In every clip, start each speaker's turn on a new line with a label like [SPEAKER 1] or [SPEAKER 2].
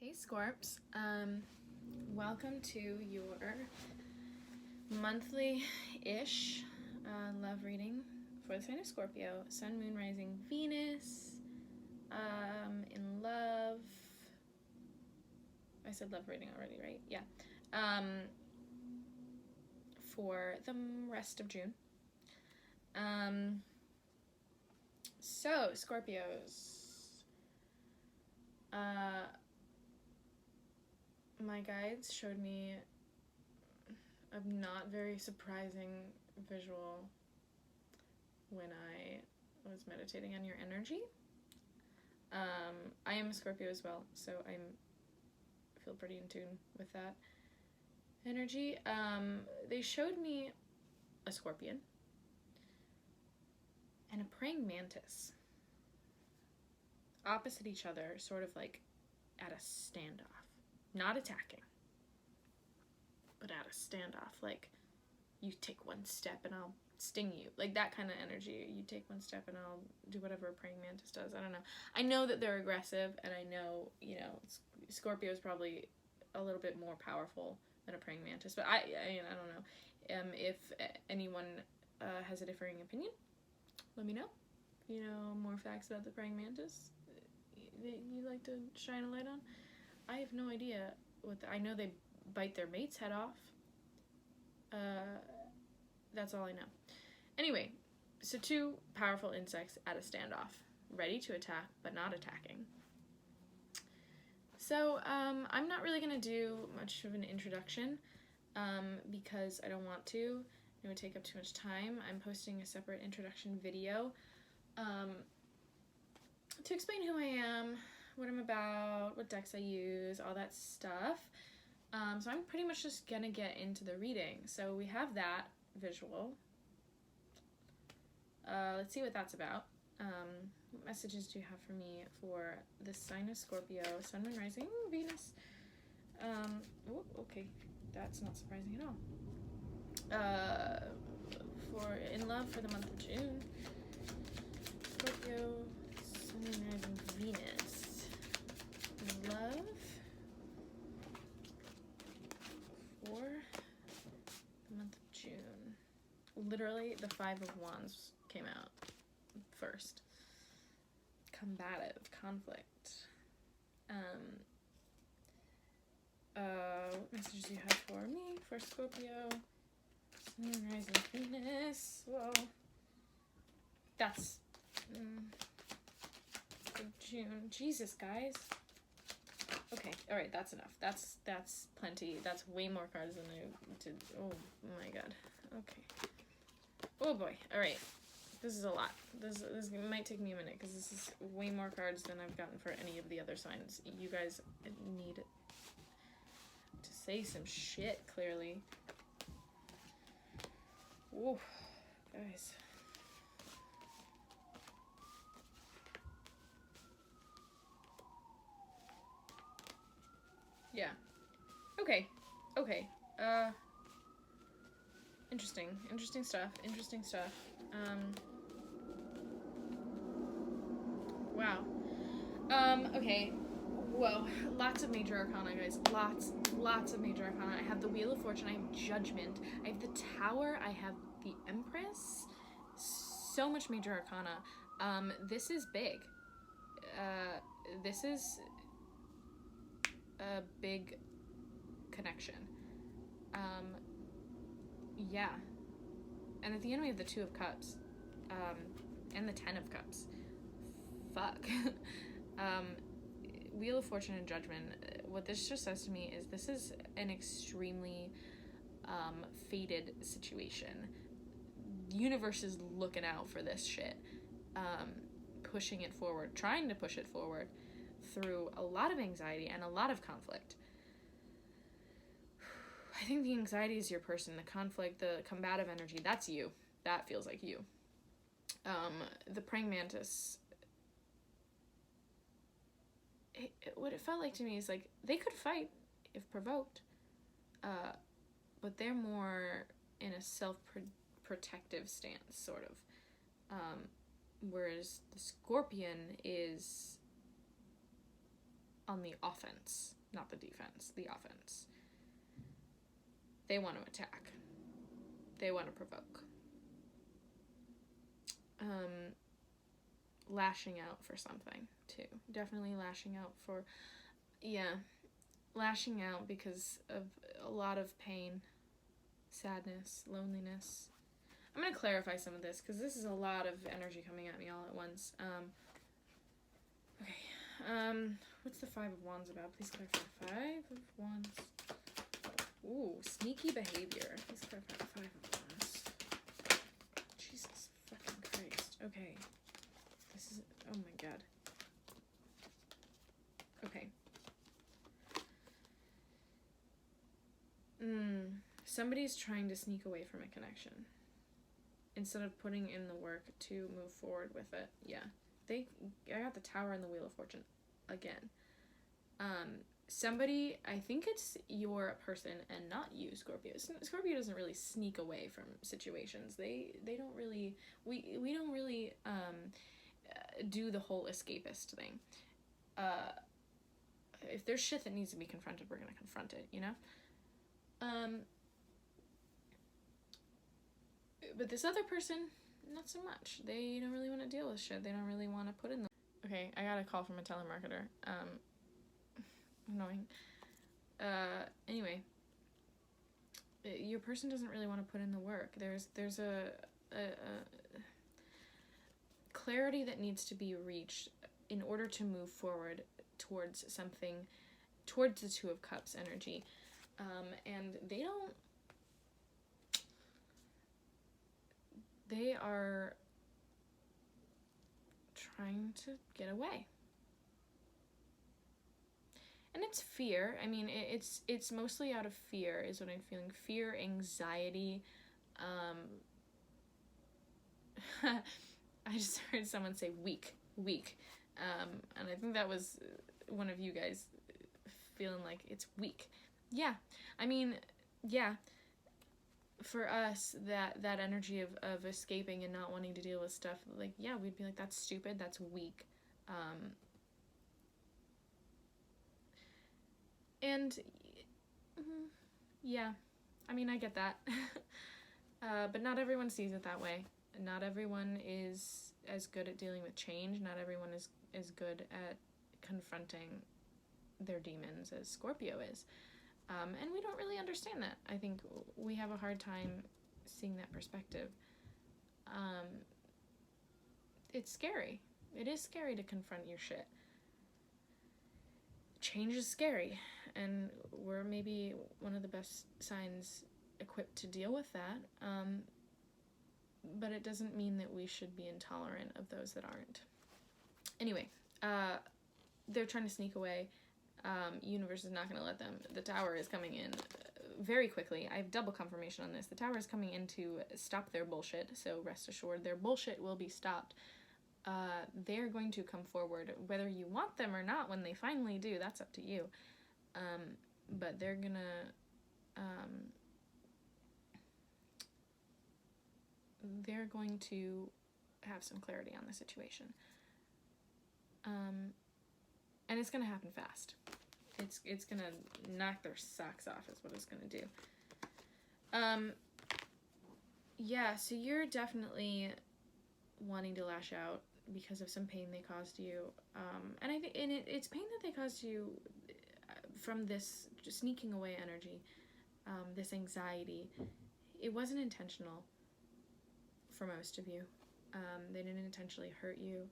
[SPEAKER 1] Hey Scorps, welcome to your monthly-ish love reading for the sign of Scorpio, Sun, Moon, Rising, Venus, in love. I said love reading already, right? Yeah. For the rest of June. So, Scorpios. My guides showed me a not very surprising visual when I was meditating on your energy. I am a Scorpio as well, so I feel pretty in tune with that energy. They showed me a scorpion and a praying mantis opposite each other, sort of like at a standoff. Not attacking, but at a standoff. Like, you take one step and I'll sting you. Like, that kind of energy. You take one step and I'll do whatever a praying mantis does. I don't know. I know that they're aggressive, and I know, Scorpio is probably a little bit more powerful than a praying mantis. But I don't know. If anyone has a differing opinion, let me know. More facts about the praying mantis that you'd like to shine a light on. I have no idea I know they bite their mate's head off. That's all I know. Anyway, so two powerful insects at a standoff, ready to attack, but not attacking. So, I'm not really going to do much of an introduction, because I don't want to. It would take up too much time. I'm posting a separate introduction video, to explain who I am, what I'm about, what decks I use, all that stuff. So I'm pretty much just gonna get into the reading. So we have that visual. Let's see what that's about. What messages do you have for me for the sign of Scorpio, Sun, Moon, Rising, Venus? Okay, that's not surprising at all. For in love for the month of June, Scorpio, Sun, Moon, Rising, Venus. In love for the month of June. Literally, the Five of Wands came out first. Combative, conflict. What messages do you have for me, for Scorpio? Sun, Moon, Rising, Venus. Well, that's for June. Jesus, guys. Okay, all right, that's enough. That's plenty. That's way more cards than I did. Oh my god. Okay. Oh boy. All right. This is a lot. This might take me a minute because this is way more cards than I've gotten for any of the other signs. You guys need to say some shit, clearly. Whoa, guys. Yeah. Okay. Interesting stuff. Wow. Okay. Whoa. Lots of major arcana, guys. Lots of major arcana. I have the Wheel of Fortune. I have Judgment. I have the Tower. I have the Empress. So much major arcana. This is big. This is a big connection. Yeah. And at the end we have the Two of Cups. And the Ten of Cups. Fuck. Wheel of Fortune and Judgment. What this just says to me is this is an extremely fated situation. The universe is looking out for this shit. Pushing it forward. Trying to push it forward through a lot of anxiety and a lot of conflict. I think the anxiety is your person. The conflict, the combative energy, that's you. That feels like you. The praying mantis, what it felt like to me is like they could fight if provoked, but they're more in a self-protective stance, sort of. Whereas the scorpion is on the offense, not the defense, the offense. They want to attack. They want to provoke. Lashing out for something, too. Definitely lashing out for, lashing out because of a lot of pain, sadness, loneliness. I'm going to clarify some of this, because this is a lot of energy coming at me all at once. Okay. What's the Five of Wands about? Please clarify. Five of Wands. Ooh, sneaky behavior. Please clarify the Five of Wands. Jesus fucking Christ. Okay. This is, oh my god. Okay. Somebody's trying to sneak away from a connection instead of putting in the work to move forward with it. Yeah. I got the Tower and the Wheel of Fortune again. Somebody, I think it's your person and not you, Scorpio. Scorpio doesn't really sneak away from situations. They don't really, we don't really do the whole escapist thing. If there's shit that needs to be confronted, we're gonna confront it, you know? But this other person, not so much. They don't really want to deal with shit. They don't really want to put in the... Okay, I got a call from a telemarketer. Annoying. Anyway. Your person doesn't really want to put in the work. There's a clarity that needs to be reached in order to move forward towards something, towards the Two of Cups energy. And they are trying to get away. And it's fear. I mean, it's mostly out of fear is what I'm feeling. Fear, anxiety. I just heard someone say weak. And I think that was one of you guys feeling like it's weak. Yeah. I mean, yeah. For us, that energy of escaping and not wanting to deal with stuff, like, yeah, we'd be like, that's stupid, that's weak. And, yeah, I mean, I get that. But not everyone sees it that way. Not everyone is as good at dealing with change. Not everyone is as good at confronting their demons as Scorpio is. And we don't really understand that. I think we have a hard time seeing that perspective. It's scary. It is scary to confront your shit. Change is scary, and we're maybe one of the best signs equipped to deal with that. But it doesn't mean that we should be intolerant of those that aren't. Anyway, they're trying to sneak away. Universe is not going to let them. The Tower is coming in very quickly. I have double confirmation on this. The Tower is coming in to stop their bullshit, so rest assured their bullshit will be stopped. They're going to come forward, whether you want them or not. When they finally do, that's up to you. But they're gonna they're going to have some clarity on the situation. And it's gonna happen fast. It's gonna knock their socks off is what it's gonna do. Yeah, so you're definitely wanting to lash out because of some pain they caused you. And I think it's pain that they caused you from this just sneaking away energy, this anxiety. It wasn't intentional for most of you. They didn't intentionally hurt you.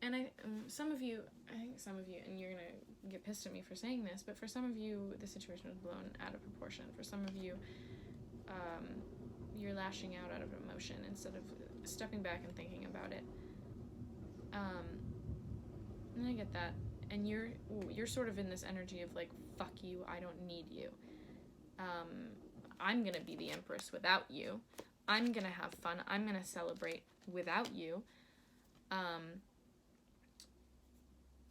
[SPEAKER 1] And some of you, and you're gonna get pissed at me for saying this, but for some of you, the situation was blown out of proportion. For some of you, you're lashing out of emotion instead of stepping back and thinking about it. And I get that. And you're sort of in this energy of like, fuck you, I don't need you. I'm gonna be the Empress without you. I'm gonna have fun. I'm gonna celebrate without you.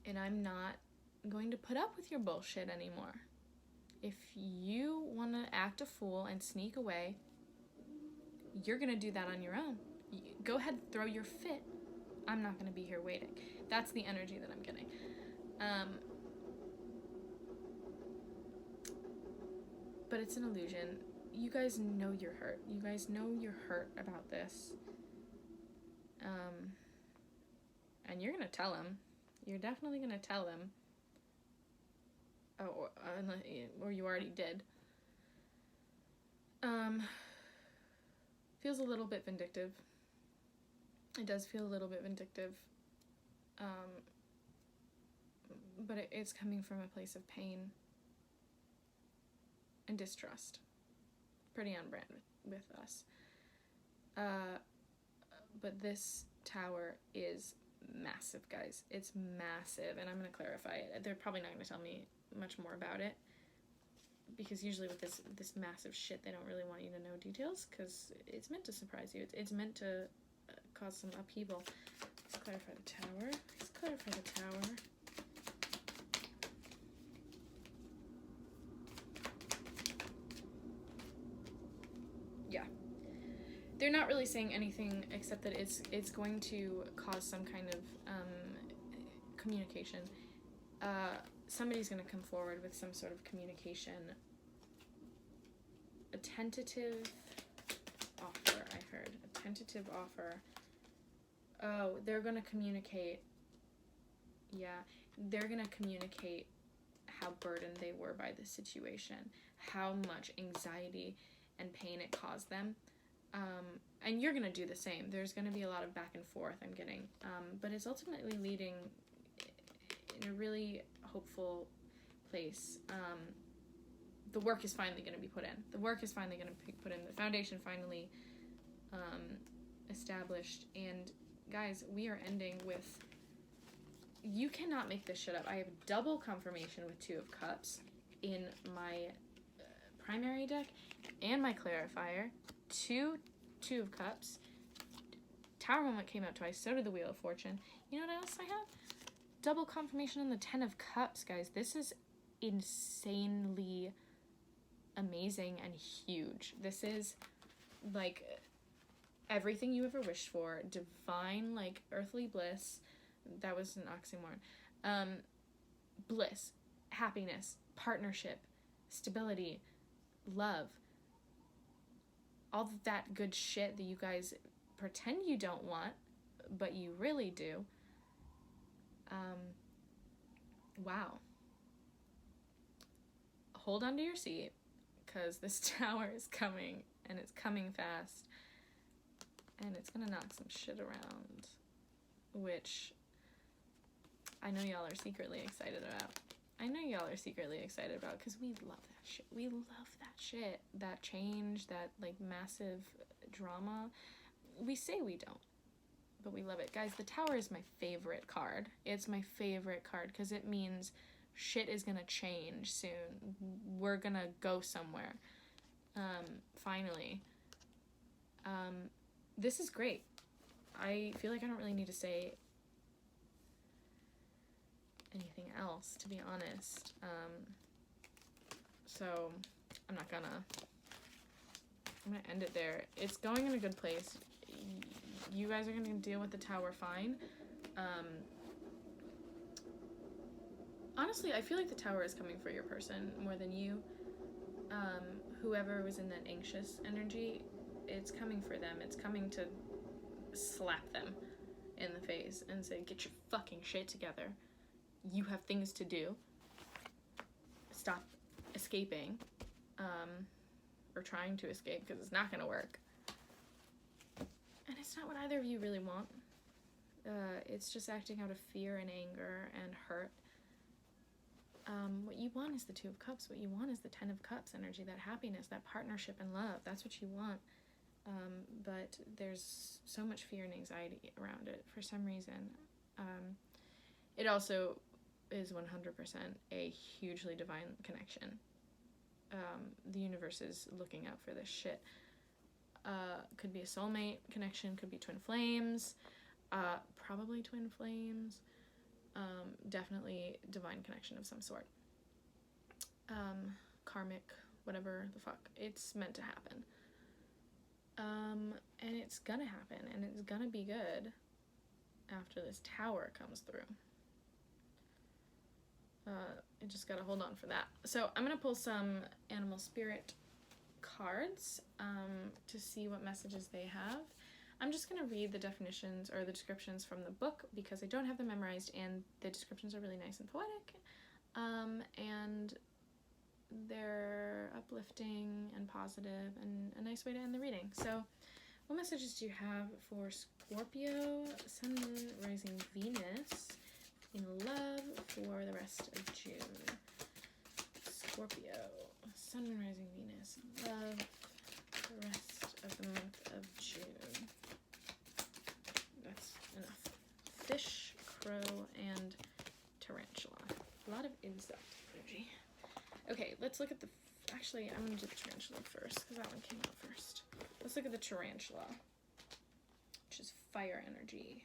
[SPEAKER 1] And I'm not going to put up with your bullshit anymore. If you want to act a fool and sneak away, you're going to do that on your own. Go ahead, throw your fit. I'm not going to be here waiting. That's the energy that I'm getting. But it's an illusion. You guys know you're hurt. You guys know you're hurt about this. And you're going to tell him. You're definitely going to tell him. Oh, or you already did. Feels a little bit vindictive. It does feel a little bit vindictive. But it's coming from a place of pain and distrust. Pretty on brand with us. But this tower is massive, guys. It's massive, and I'm going to clarify it. They're probably not going to tell me much more about it, because usually with this massive shit, they don't really want you to know details, because it's meant to surprise you. It's meant to cause some upheaval. Let's clarify the tower. Let's clarify the tower. Yeah. They're not really saying anything except that it's going to cause some kind of communication. Somebody's going to come forward with some sort of communication. A tentative offer, I heard. A tentative offer. Oh, they're going to communicate. Yeah, they're going to communicate how burdened they were by the situation, how much anxiety and pain it caused them. And you're going to do the same. There's going to be a lot of back and forth, I'm getting. But it's ultimately leading in a really hopeful place. The work is finally going to be put in. The work is finally going to be put in. The foundation finally established. And guys, we are ending with... You cannot make this shit up. I have double confirmation with Two of Cups in my primary deck and my clarifier. Two of Cups. Tower Moment came out twice. So did the Wheel of Fortune. You know what else I have? Double confirmation on the 10 of Cups, guys. This is insanely amazing and huge. This is like everything you ever wished for. Divine, like earthly bliss. That was an oxymoron. Bliss, happiness, partnership, stability, love. All that good shit that you guys pretend you don't want, but you really do. Wow. Hold on to your seat, because this tower is coming, and it's coming fast, and it's gonna knock some shit around, which I know y'all are secretly excited about. Because we love that shit. We love that shit. That change, that, like, massive drama. We say we don't, but we love it. Guys, the tower is my favorite card. It's my favorite card because it means shit is gonna change soon. We're gonna go somewhere. Finally. This is great. I feel like I don't really need to say anything else, to be honest. So I'm gonna end it there. It's going in a good place. You guys are gonna deal with the tower fine. Honestly, I feel like the tower is coming for your person more than you. Whoever was in that anxious energy, it's coming for them. It's coming to slap them in the face and say, get your fucking shit together. You have things to do. Stop escaping, or trying to escape, because it's not going to work. And it's not what either of you really want. It's just acting out of fear and anger and hurt. What you want is the Two of Cups. What you want is the 10 of Cups energy, that happiness, that partnership and love. That's what you want. But there's so much fear and anxiety around it for some reason. It also is 100% a hugely divine connection. The universe is looking out for this shit. Could be a soulmate connection, could be twin flames, probably twin flames, definitely divine connection of some sort. Karmic, whatever the fuck. It's meant to happen. And it's gonna happen, and it's gonna be good. after this Tower comes through. I just gotta hold on for that. So I'm gonna pull some animal spirit cards to see what messages they have. I'm just gonna read the definitions or the descriptions from the book because I don't have them memorized, and the descriptions are really nice and poetic, and they're uplifting and positive and a nice way to end the reading. So what messages do you have for Scorpio, Sun, Moon, Rising Venus in love for the rest of June? Scorpio, Sun, Moon, Rising Venus, love the rest of the month of June. That's enough. Fish, crow, and tarantula. A lot of insect energy. Okay, let's look at the... Actually, I'm going to do the tarantula first, because that one came out first. Let's look at the tarantula, which is fire energy.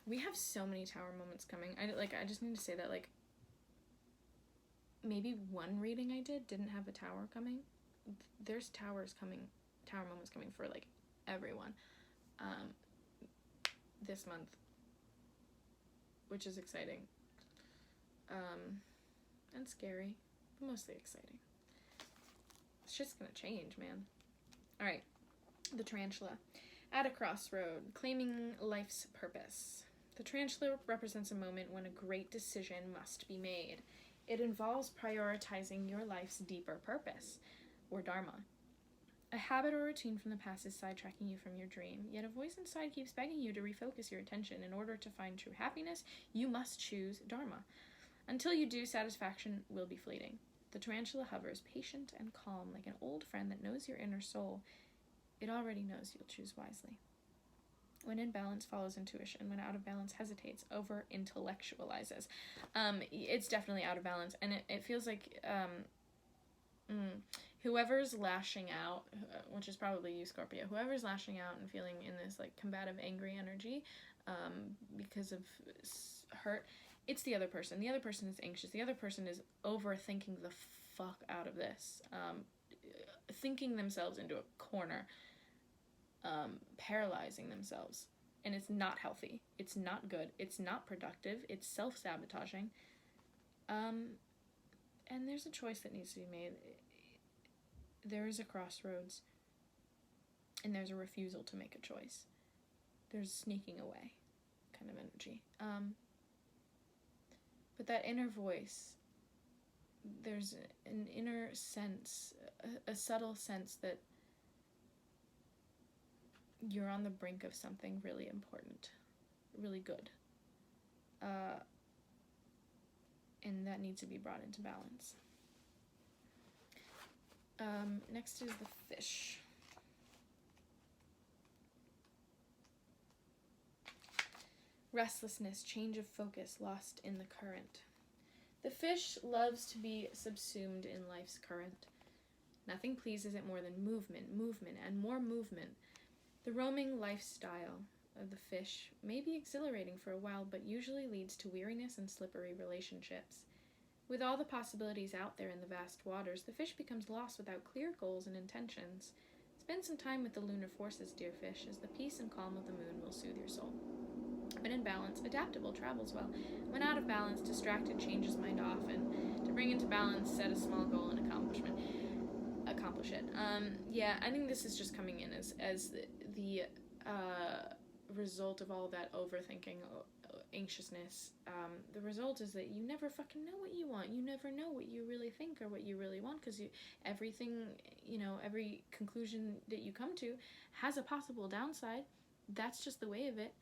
[SPEAKER 1] We have so many Tower moments coming. I just need to say that, like, maybe one reading I did didn't have a Tower coming. There's Tower moments coming for, like, everyone this month, which is exciting and scary, but mostly exciting. Shit's gonna change, man. All right, the tarantula. At a crossroad, claiming life's purpose. The tarantula represents a moment when a great decision must be made. It involves prioritizing your life's deeper purpose, or dharma. A habit or routine from the past is sidetracking you from your dream, yet a voice inside keeps begging you to refocus your attention. In order to find true happiness, you must choose dharma. Until you do, satisfaction will be fleeting. The tarantula hovers, patient and calm, like an old friend that knows your inner soul. It already knows you'll choose wisely. When in balance, follows intuition. When out of balance, hesitates, over-intellectualizes. It's definitely out of balance, and it feels like whoever's lashing out, which is probably you, Scorpio, whoever's lashing out and feeling in this, like, combative, angry energy because of hurt, it's the other person. The other person is anxious. The other person is overthinking the fuck out of this, thinking themselves into a corner, paralyzing themselves, and it's not healthy. It's not good. It's not productive. It's self-sabotaging. And there's a choice that needs to be made. There is a crossroads, and there's a refusal to make a choice. There's sneaking away kind of energy. But that inner voice, there's an inner sense, a subtle sense that you're on the brink of something really important, really good. And that needs to be brought into balance. Next is the fish. Restlessness, change of focus, lost in the current. The fish loves to be subsumed in life's current. Nothing pleases it more than movement, and more movement. The roaming lifestyle of the fish may be exhilarating for a while, but usually leads to weariness and slippery relationships. With all the possibilities out there in the vast waters, the fish becomes lost without clear goals and intentions. Spend some time with the lunar forces, dear fish, as the peace and calm of the moon will soothe your soul. When in balance, adaptable, travels well. When out of balance, distracted, changes mind off, and to bring into balance, set a small goal and accomplish it. Yeah, I think this is just coming in as the result of all that overthinking, anxiousness. The result is that you never fucking know what you want. You never know what you really think or what you really want, because everything, every conclusion that you come to has a possible downside. That's just the way of it.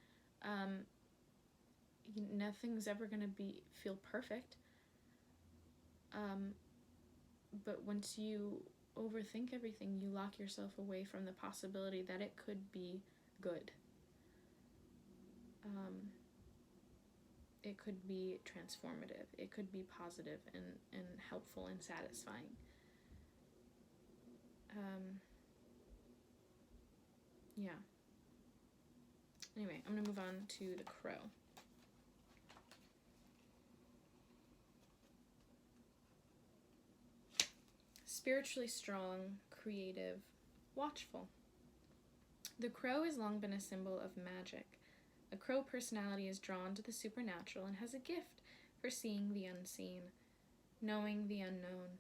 [SPEAKER 1] Nothing's ever gonna feel perfect. But once you overthink everything, you lock yourself away from the possibility that it could be good. It could be transformative. It could be positive and helpful and satisfying. Yeah. Anyway, I'm going to move on to the crow. Spiritually strong, creative, watchful. The crow has long been a symbol of magic. A crow personality is drawn to the supernatural and has a gift for seeing the unseen, knowing the unknown.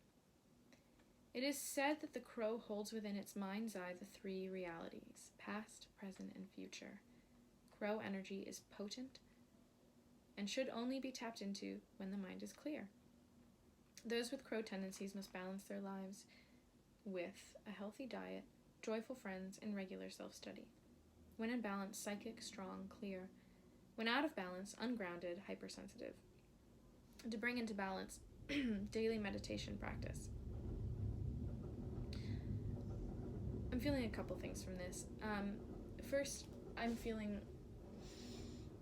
[SPEAKER 1] It is said that the crow holds within its mind's eye the three realities, past, present, and future. Crow energy is potent and should only be tapped into when the mind is clear. Those with crow tendencies must balance their lives with a healthy diet, joyful friends, and regular self-study. When in balance, psychic, strong, clear. When out of balance, ungrounded, hypersensitive. To bring into balance, daily meditation practice. I'm feeling a couple things from this. First, I'm feeling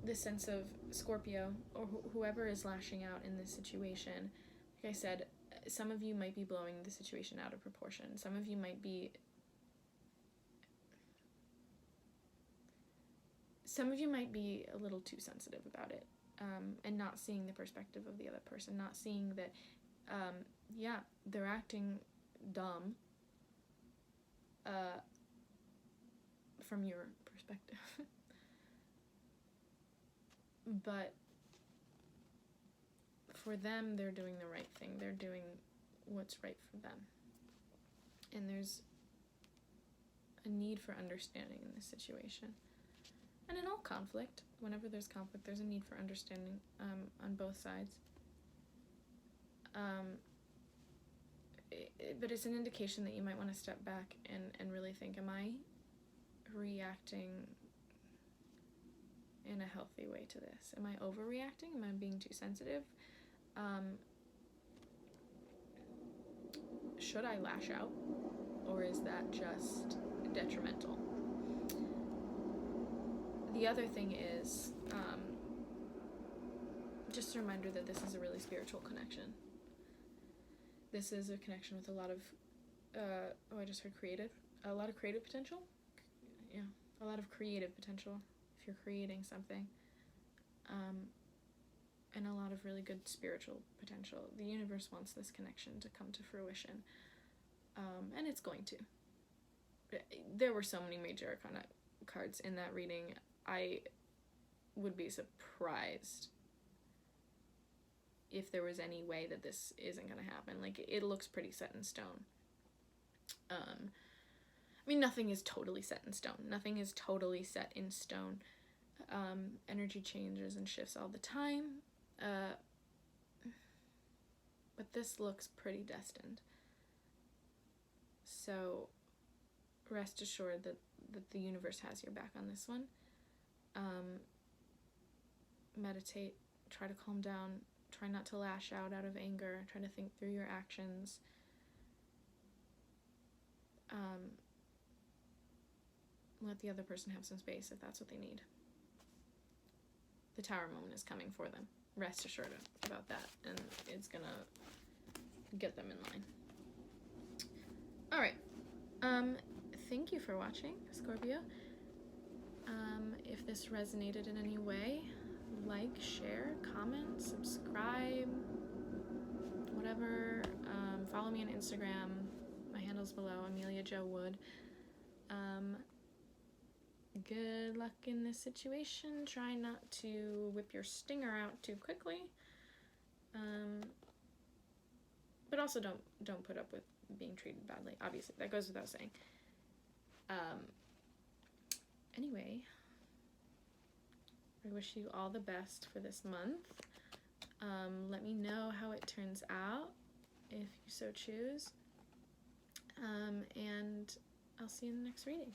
[SPEAKER 1] this sense of Scorpio, or whoever is lashing out in this situation. Like I said, some of you might be blowing the situation out of proportion. Some of you might be a little too sensitive about it, and not seeing the perspective of the other person, not seeing that, they're acting dumb from your perspective. But for them, they're doing the right thing. They're doing what's right for them. And there's a need for understanding in this situation. And in all conflict, whenever there's conflict, there's a need for understanding on both sides. But it's an indication that you might want to step back and really think, am I reacting in a healthy way to this? Am I overreacting? Am I being too sensitive? Should I lash out? Or is that just detrimental? The other thing is, just a reminder that this is a really spiritual connection. This is a connection with a lot of, I just heard creative. A lot of creative potential. Yeah, a lot of creative potential if you're creating something. And a lot of really good spiritual potential. The universe wants this connection to come to fruition. And it's going to. There were so many major arcana cards in that reading. I would be surprised if there was any way that this isn't going to happen. Like, it looks pretty set in stone. I mean, nothing is totally set in stone. Nothing is totally set in stone. Energy changes and shifts all the time. But this looks pretty destined. So rest assured that the universe has your back on this one. Meditate, try to calm down, try not to lash out of anger, try to think through your actions. Let the other person have some space if that's what they need. The Tower moment is coming for them. Rest assured about that, and it's gonna get them in line. Alright, thank you for watching, Scorpio. If this resonated in any way, like, share, comment, subscribe, whatever. Follow me on Instagram. My handle's below, Amelia Jo Wood. Good luck in this situation. Try not to whip your stinger out too quickly. But also don't put up with being treated badly. Obviously, that goes without saying. Anyway, I wish you all the best for this month. Let me know how it turns out, if you so choose. And I'll see you in the next reading.